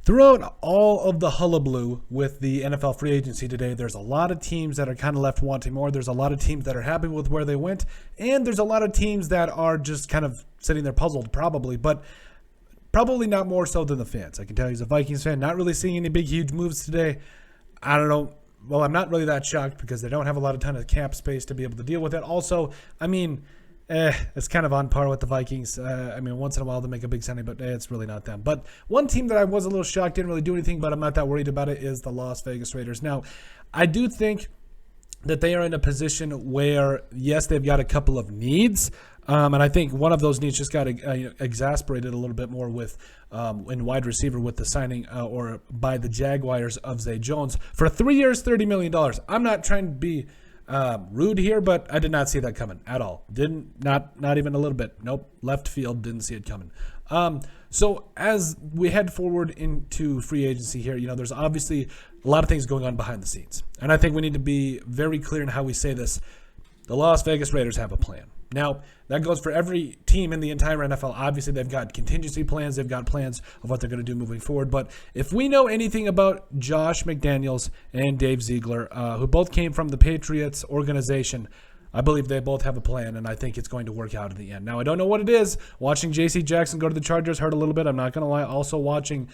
Throughout all of the hullabaloo with the NFL free agency today, there's a lot of teams that are kind of left wanting more. There's a lot of teams that are happy with where they went, and there's a lot of teams that are just kind of sitting there puzzled probably, but probably not more so than the fans. I can tell you as a Vikings fan, not really seeing any big, huge moves today. I don't know. Well, I'm not really that shocked because they don't have a ton of cap space to be able to deal with it. Also, it's kind of on par with the Vikings. Once in a while they make a big signing, but it's really not them. But one team that I was a little shocked, didn't really do anything, but I'm not that worried about it, is the Las Vegas Raiders. Now, I do think that they are in a position where, yes, they've got a couple of needs, and I think one of those needs just got exasperated a little bit more with in wide receiver with the signing or by the Jaguars of Zay Jones for 3 years, $30 million. I'm not trying to be rude here, but I did not see that coming at all. Not even a little bit. Nope. Left field, didn't see it coming. So as we head forward into free agency here, there's obviously a lot of things going on behind the scenes. And I think we need to be very clear in how we say this. The Las Vegas Raiders have a plan. Now, that goes for every team in the entire NFL. Obviously, they've got contingency plans. They've got plans of what they're going to do moving forward. But if we know anything about Josh McDaniels and Dave Ziegler, who both came from the Patriots organization, I believe they both have a plan, and I think it's going to work out in the end. Now, I don't know what it is. Watching J.C. Jackson go to the Chargers hurt a little bit. I'm not going to lie. Also watching,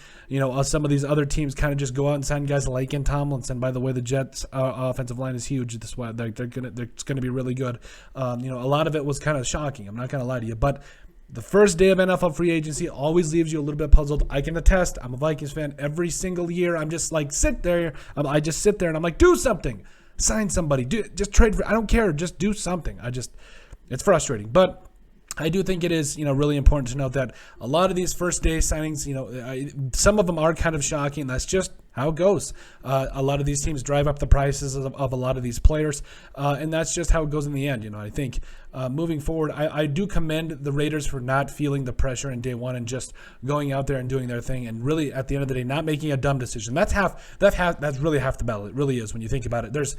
some of these other teams kind of just go out and sign guys like Laken Tomlinson. By the way, the Jets' offensive line is huge. It's going to be really good. A lot of it was kind of shocking. I'm not going to lie to you, but the first day of NFL free agency always leaves you a little bit puzzled. I can attest. I'm a Vikings fan. Every single year, I'm just like, sit there. I just sit there and I'm like, do something. Sign somebody. Just trade for. I don't care. Just do something. It's frustrating, but I do think it is, really important to note that a lot of these first day signings, some of them are kind of shocking. That's just how it goes. A lot of these teams drive up the prices of a lot of these players, and that's just how it goes in the end. I think moving forward, I do commend the Raiders for not feeling the pressure in day one and just going out there and doing their thing, and really at the end of the day, not making a dumb decision. That's really half the battle. It really is when you think about it. There's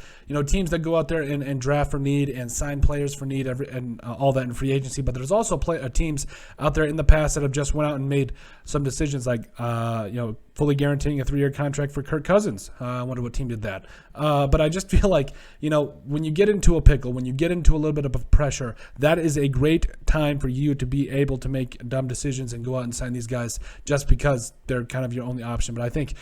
teams that go out there and draft for need and sign players for need and all that in free agency, but there's also teams out there in the past that have just went out and made some decisions like fully guaranteeing a 3-year contract for Kirk Cousins. I wonder what team did that. But I just feel like, when you get into a pickle, when you get into a little bit of pressure, that is a great time for you to be able to make dumb decisions and go out and sign these guys just because they're kind of your only option. But I think,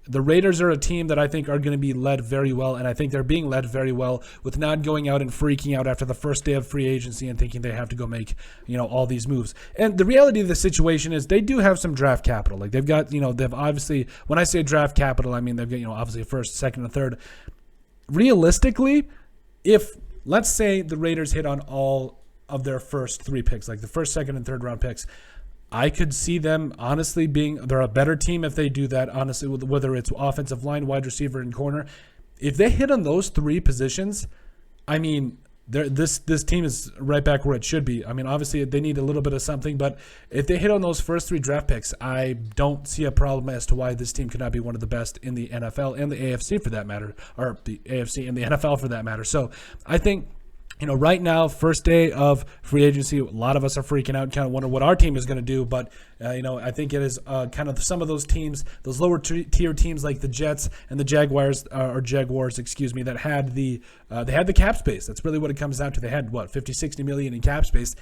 the Raiders are a team that I think are going to be led very well, and I think they're being led very well with not going out and freaking out after the first day of free agency and thinking they have to go make, all these moves. And the reality of the situation is they do have some draft capital. Like they've got, they've obviously, when I say draft capital, I mean they've got, obviously a first, second, and third. Realistically, if let's say the Raiders hit on all of their first 3 picks, like the first, second, and third round picks, I could see them honestly they're a better team if they do that, honestly, whether it's offensive line, wide receiver, and corner. If they hit on those 3 positions, this team is right back where it should be. Obviously they need a little bit of something, but if they hit on those first 3 draft picks, I don't see a problem as to why this team could not be one of the best in the NFL and the AFC for that matter, or the AFC and the NFL for that matter. So I think, right now, first day of free agency, a lot of us are freaking out, kind of wonder what our team is going to do. But, I think it is kind of some of those teams, those lower tier teams like the Jets and the Jaguars, that had they had the cap space. That's really what it comes down to. They had, $50-60 million in cap space.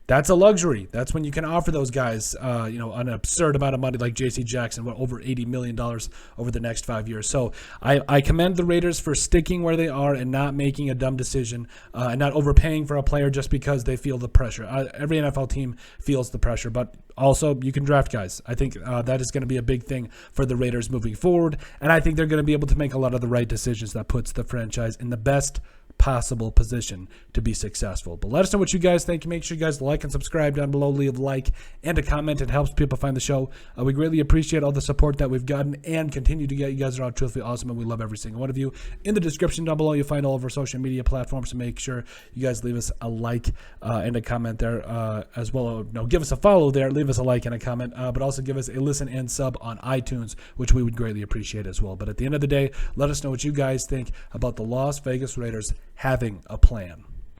That's a luxury. That's when you can offer those guys, an absurd amount of money like J.C. Jackson, over $80 million over the next 5 years. So I commend the Raiders for sticking where they are and not making a dumb decision and not overpaying for a player just because they feel the pressure. Every NFL team feels the pressure, but also you can draft guys. I think that is going to be a big thing for the Raiders moving forward, and I think they're going to be able to make a lot of the right decisions that puts the franchise in the best possible position to be successful. But let us know what you guys think. Make sure you guys like and subscribe down below. Leave a like and a comment. It helps people find the show. We greatly appreciate all the support that we've gotten and continue to get. You guys are all truthfully awesome, and we love every single one of you. In the description down below, you'll find all of our social media platforms, so make sure you guys leave us a like and a comment there as well. No, give us a follow there. Leave us a like and a comment, but also give us a listen and sub on iTunes, which we would greatly appreciate as well. But at the end of the day, let us know what you guys think about the Las Vegas Raiders having a plan.